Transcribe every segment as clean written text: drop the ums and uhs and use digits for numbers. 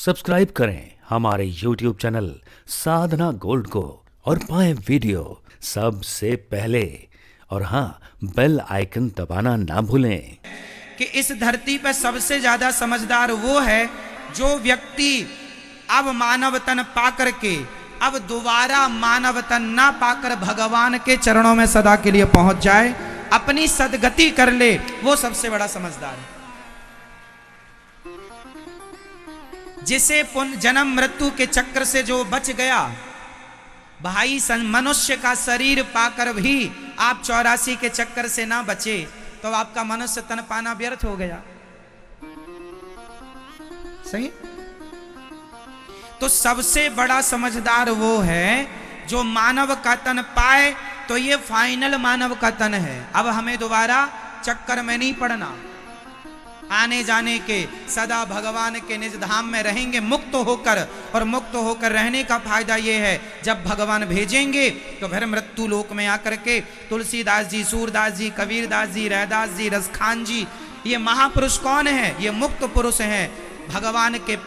Subscribe करें हमारे YouTube channel साधना gold को और पाएं वीडियो सबसे पहले। और हाँ, बेल आइकन दबाना ना भूलें। कि इस धरती पर सबसे ज्यादा समझदार वो है जो व्यक्ति अब मानव तन पाकर के अब दोबारा मानव तन ना पाकर भगवान के चरणों में सदा के लिए पहुंच जाए, अपनी सदगति कर ले, वो सबसे बड़ा समझदार है। जिसे जन्म मृत्यु के चक्र से जो बच गया, भाई मनुष्य का शरीर पाकर भी आप 84 के चक्कर से ना बचे तो आपका मनुष्य तन पाना व्यर्थ हो गया। सही? तो सबसे बड़ा समझदार वो है जो मानव का तन पाए तो ये फाइनल मानव का तन है। अब हमें दोबारा चक्कर में नहीं पड़ना, आने जाने के सदा भगवान के निज धाम में रहेंगे मुक्त होकर। और मुक्त होकर रहने का फायदा ये है, जब भगवान भेजेंगे तो फिर मृत्यु लोक में आकर के तुलसीदास जी, सूरदास जी, कबीरदास जी, रैदास जी, रसखान जी, ये महापुरुष कौन है? ये मुक्त पुरुष हैं, भगवान के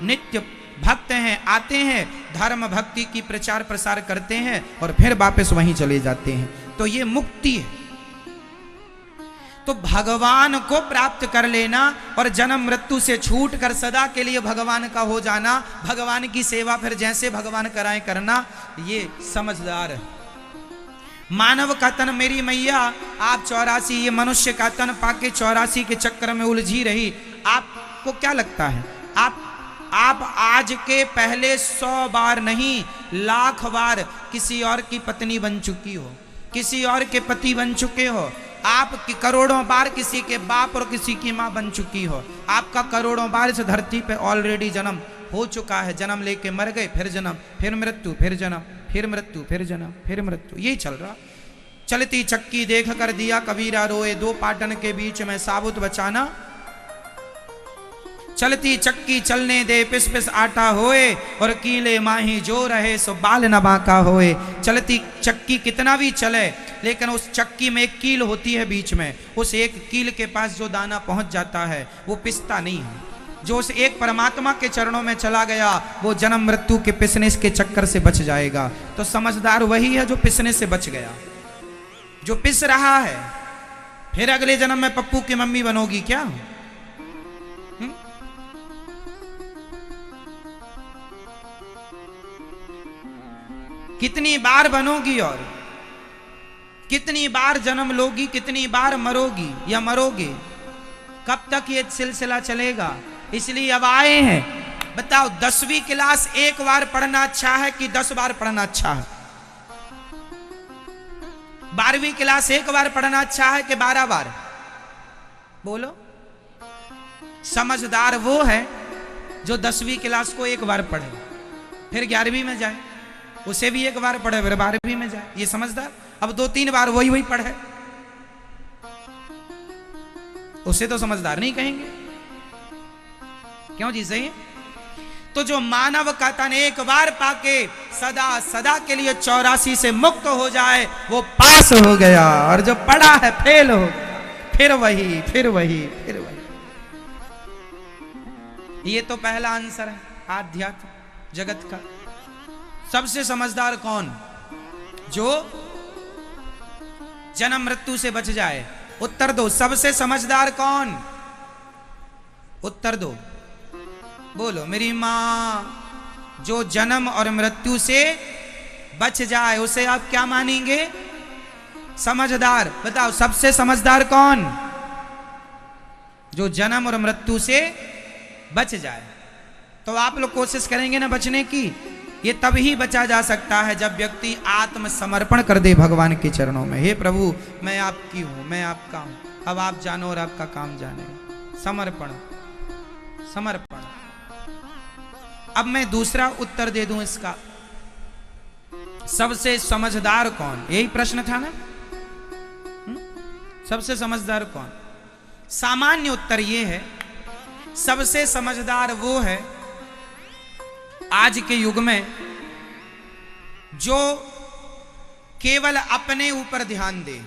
नित्य भक्त हैं, आते हैं, धर्म भक्ति की प्रचार प्रसार करते हैं और फिर वापस वहीं चले जाते हैं। तो ये मुक्ति है। तो भगवान को प्राप्त कर लेना और जन्म मृत्यु से छूट कर सदा के लिए भगवान का हो जाना, भगवान की सेवा फिर जैसे भगवान कराए करना, ये समझदार है। मानव का तन मेरी मैया आप 84, ये मनुष्य का तन पाके 84 के चक्कर में उलझी रही। आपको क्या लगता है? आप आज के पहले 100 बार नहीं, लाख बार किसी और की पत्नी बन चुकी हो, किसी और के पति बन चुके हो। आप करोड़ों बार किसी के बाप और किसी की माँ बन चुकी हो। आपका करोड़ों बार इस धरती पे ऑलरेडी जन्म हो चुका है। जन्म लेके मर गए, फिर जन्म, फिर मृत्यु, फिर जन्म, फिर मृत्यु, फिर जन्म, फिर मृत्यु, यही चल रहा। चलती चक्की देख कर दिया कबीरा रोए, दो पाटन के बीच में साबुत बचाना। चलती चक्की चलने दे, पिस पिस आटा होए, और कीले माही जो रहे सो बाल न बांका होए। चलती चक्की कितना भी चले, लेकिन उस चक्की में एक कील होती है बीच में, उस एक कील के पास जो दाना पहुंच जाता है वो पिसता नहीं है। जो उस एक परमात्मा के चरणों में चला गया वो जन्म मृत्यु के पिसने के चक्कर से बच जाएगा। तो समझदार वही है जो पिसने से बच गया, जो पिस रहा है। फिर अगले जन्म में पप्पू की मम्मी बनोगी क्या? कितनी बार बनोगी और कितनी बार जन्म लोगी, कितनी बार मरोगी या मरोगे? कब तक ये सिलसिला चलेगा? इसलिए अब आए हैं। बताओ, 10वीं क्लास एक बार पढ़ना अच्छा है कि 10 बार पढ़ना अच्छा है? 12वीं क्लास एक बार पढ़ना अच्छा है कि 12 बार? बोलो। समझदार वो है जो 10वीं क्लास को एक बार पढ़े, फिर 11वीं में जाए, उसे भी एक बार पढ़े, फिर 12वीं में जाए। ये समझदार। अब 2-3 बार वही पढ़े, उसे तो समझदार नहीं कहेंगे। क्यों जी? सही है। तो जो मानव का तन एक बार पाके सदा सदा के लिए 84 से मुक्त हो जाए वो पास हो गया, और जो पढ़ा है फेल हो गया। फिर वही, फिर वही, फिर वही। ये तो पहला आंसर है आध्यात्म जगत का। सबसे समझदार कौन? जो जन्म मृत्यु से बच जाए। उत्तर दो, सबसे समझदार कौन? उत्तर दो, बोलो। मेरी मां जो जन्म और मृत्यु से बच जाए उसे आप क्या मानेंगे? समझदार। बताओ, सबसे समझदार कौन? जो जन्म और मृत्यु से बच जाए। तो आप लोग कोशिश करेंगे ना बचने की? ये तब ही बचा जा सकता है जब व्यक्ति आत्मसमर्पण कर दे भगवान के चरणों में। हे प्रभु, मैं आपकी हूं, मैं आपका हूं, अब आप जानो और आपका काम जाने। समर्पण, समर्पण। अब मैं दूसरा उत्तर दे दूं इसका। सबसे समझदार कौन? यही प्रश्न था ना। सबसे समझदार कौन? सामान्य उत्तर यह है, सबसे समझदार वो है आज के युग में जो केवल अपने ऊपर ध्यान दे।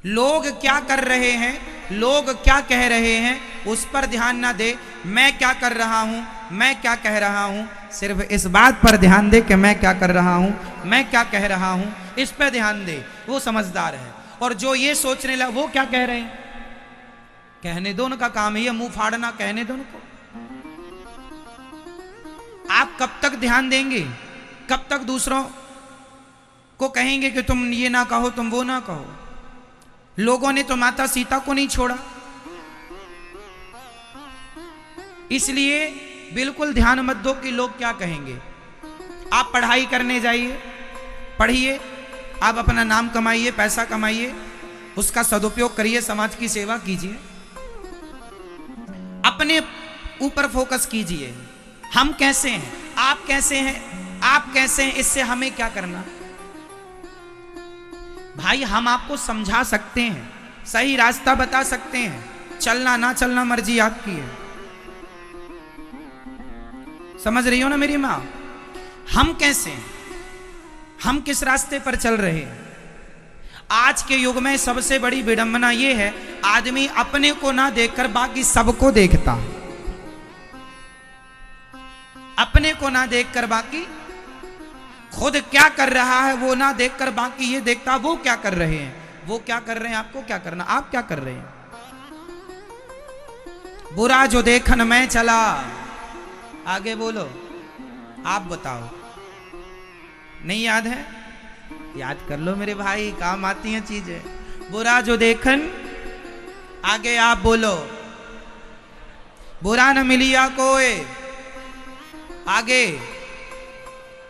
लोग क्या कर रहे हैं, लोग क्या कह रहे हैं, उस पर ध्यान ना दे मैं क्या कर रहा हूं, मैं क्या कह रहा हूं, सिर्फ इस बात पर ध्यान दे कि मैं क्या कर रहा हूं, मैं क्या कह रहा हूं, इस पर ध्यान दे, वो समझदार है। और जो ये सोचने लगा वो क्या कह रहे हैं, कहने दो, उनका काम है ये मुंह फाड़ना, कहने दो उनको। आप कब तक ध्यान देंगे, कब तक दूसरों को कहेंगे कि तुम ये ना कहो, तुम वो ना कहो। लोगों ने तो माता सीता को नहीं छोड़ा, इसलिए बिल्कुल ध्यान मत दो कि लोग क्या कहेंगे। आप पढ़ाई करने जाइए, पढ़िए, आप अपना नाम कमाइए, पैसा कमाइए, उसका सदुपयोग करिए, समाज की सेवा कीजिए, अपने ऊपर फोकस कीजिए। हम कैसे हैं, आप कैसे हैं, आप कैसे हैं, इससे हमें क्या करना। भाई हम आपको समझा सकते हैं, सही रास्ता बता सकते हैं, चलना ना चलना मर्जी आपकी है। समझ रही हो ना मेरी माँ, हम कैसे हैं, हम किस रास्ते पर चल रहे हैं। आज के युग में सबसे बड़ी विडंबना यह है, आदमी अपने को ना देखकर बाकी सबको देखता है, अपने को ना देखकर बाकी, खुद क्या कर रहा है वो ना देखकर बाकी ये देखता वो क्या कर रहे हैं, वो क्या कर रहे हैं, आपको क्या करना, आप क्या कर रहे हैं। बुरा जो देखन मैं चला, आगे बोलो, आप बताओ, नहीं याद है, याद कर लो मेरे भाई, काम आती हैं चीजें। बुरा जो देखन, आगे आप बोलो, बुरा न मिलिया कोई, आगे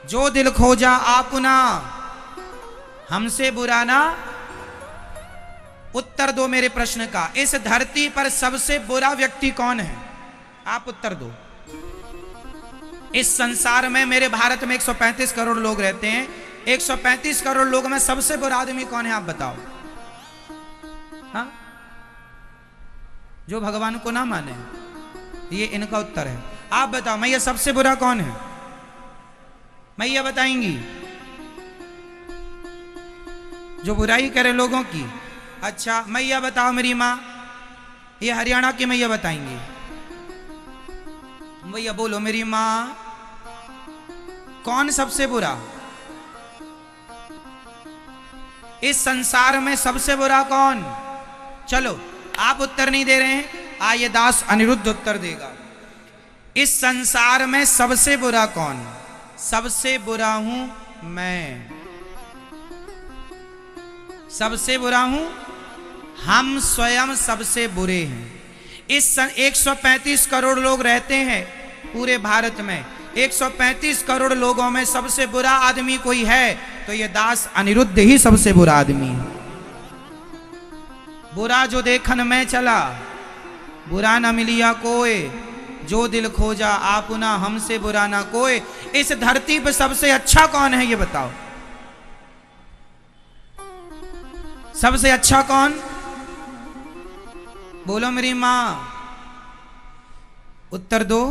जो दिल खोजा आपना, हमसे बुरा ना। उत्तर दो मेरे प्रश्न का, इस धरती पर सबसे बुरा व्यक्ति कौन है, आप उत्तर दो। इस संसार में, मेरे भारत में 135 करोड़ लोग रहते हैं, 135 करोड़ लोगों में सबसे बुरा आदमी कौन है, आप बताओ। हाँ, जो भगवान को ना माने, ये इनका उत्तर है। आप बताओ मैया सबसे बुरा कौन है, मैया बताएंगी। जो बुराई करे लोगों की। अच्छा मैया बताओ मेरी माँ, ये हरियाणा की मैया बताएंगी। भैया बोलो मेरी माँ, कौन सबसे बुरा, इस संसार में सबसे बुरा कौन। चलो आप उत्तर नहीं दे रहे हैं, आइए दास अनिरुद्ध उत्तर देगा। इस संसार में सबसे बुरा कौन, सबसे बुरा हूं मैं, सबसे बुरा हूं, हम स्वयं सबसे बुरे हैं। इस 135 करोड़ लोग रहते हैं पूरे भारत में, 135 करोड़ लोगों में सबसे बुरा आदमी कोई है तो ये दास अनिरुद्ध ही सबसे बुरा आदमी है। बुरा जो देखन में चला, बुरा न मिलिया कोई, जो दिल खोजा आपना, हमसे बुरा ना कोई। इस धरती पर सबसे अच्छा कौन है ये बताओ, सबसे अच्छा कौन, बोलो मेरी मां, उत्तर दो।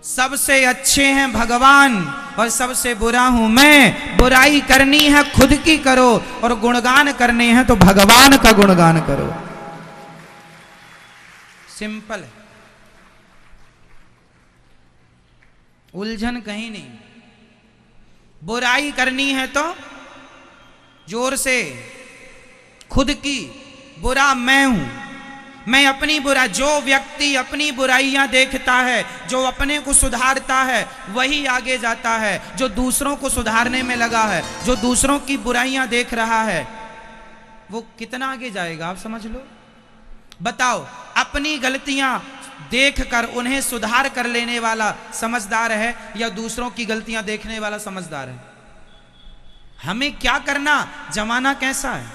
सबसे अच्छे हैं भगवान और सबसे बुरा हूं मैं। बुराई करनी है खुद की करो और गुणगान करने हैं तो भगवान का गुणगान करो। सिंपल है, उलझन कहीं नहीं। बुराई करनी है तो जोर से, खुद की, बुरा मैं हूं, मैं अपनी बुरा, जो व्यक्ति अपनी बुराइयां देखता है, जो अपने को सुधारता है वही आगे जाता है। जो दूसरों को सुधारने में लगा है, जो दूसरों की बुराइयां देख रहा है, वो कितना आगे जाएगा आप समझ लो। बताओ, अपनी गलतियां देखकर उन्हें सुधार कर लेने वाला समझदार है या दूसरों की गलतियां देखने वाला समझदार है। हमें क्या करना, जमाना कैसा है,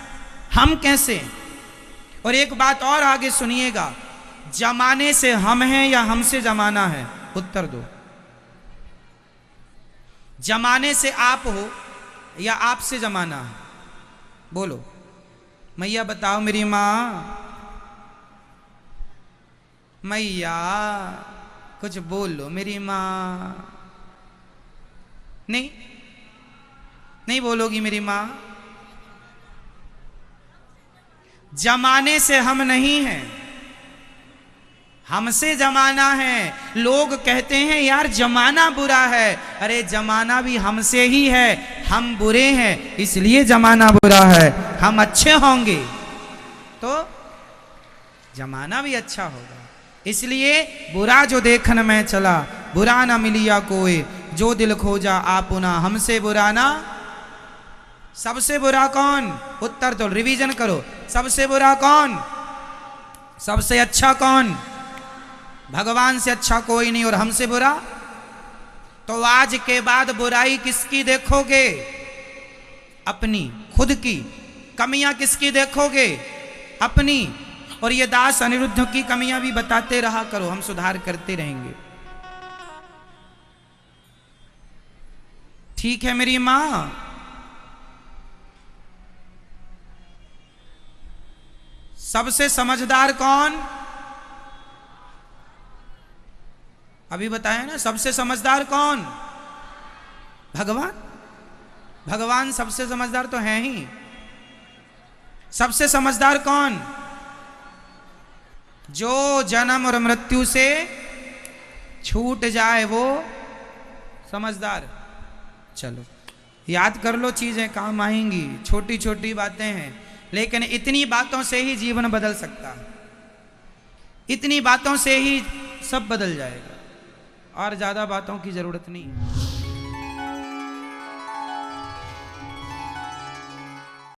हम कैसे हैं। और एक बात और आगे सुनिएगा, जमाने से हम हैं या हमसे जमाना है, उत्तर दो। जमाने से आप हो या आपसे जमाना है, बोलो मैया बताओ मेरी मां, मैया कुछ बोलो मेरी मां। नहीं, नहीं बोलोगी मेरी मां। जमाने से हम नहीं हैं, हमसे जमाना है। लोग कहते हैं यार जमाना बुरा है, अरे जमाना भी हमसे ही है, हम बुरे हैं इसलिए जमाना बुरा है, हम अच्छे होंगे तो जमाना भी अच्छा होगा। इसलिए बुरा जो देखन में चला, बुरा ना मिलिया कोई, जो दिल खोजा आपुना, हमसे बुरा ना। सबसे बुरा कौन? उत्तर तो रिवीजन करो। सबसे बुरा कौन? सबसे अच्छा कौन? भगवान से अच्छा कोई नहीं। और हमसे बुरा? तो आज के बाद बुराई किसकी देखोगे? अपनी, खुद की। कमियां किसकी देखोगे? अपनी। और ये दास अनिरुद्ध की कमियां भी बताते रहा करो, हम सुधार करते रहेंगे। ठीक है मेरी मां? सबसे समझदार कौन? अभी बताया ना, सबसे समझदार कौन? भगवान। भगवान सबसे समझदार तो है ही। सबसे समझदार कौन? जो जन्म और मृत्यु से छूट जाए वो समझदार। चलो याद कर लो, चीजें काम आएंगी, छोटी छोटी बातें हैं, लेकिन इतनी बातों से ही जीवन बदल सकता है। इतनी बातों से ही सब बदल जाएगा, और ज्यादा बातों की जरूरत नहीं।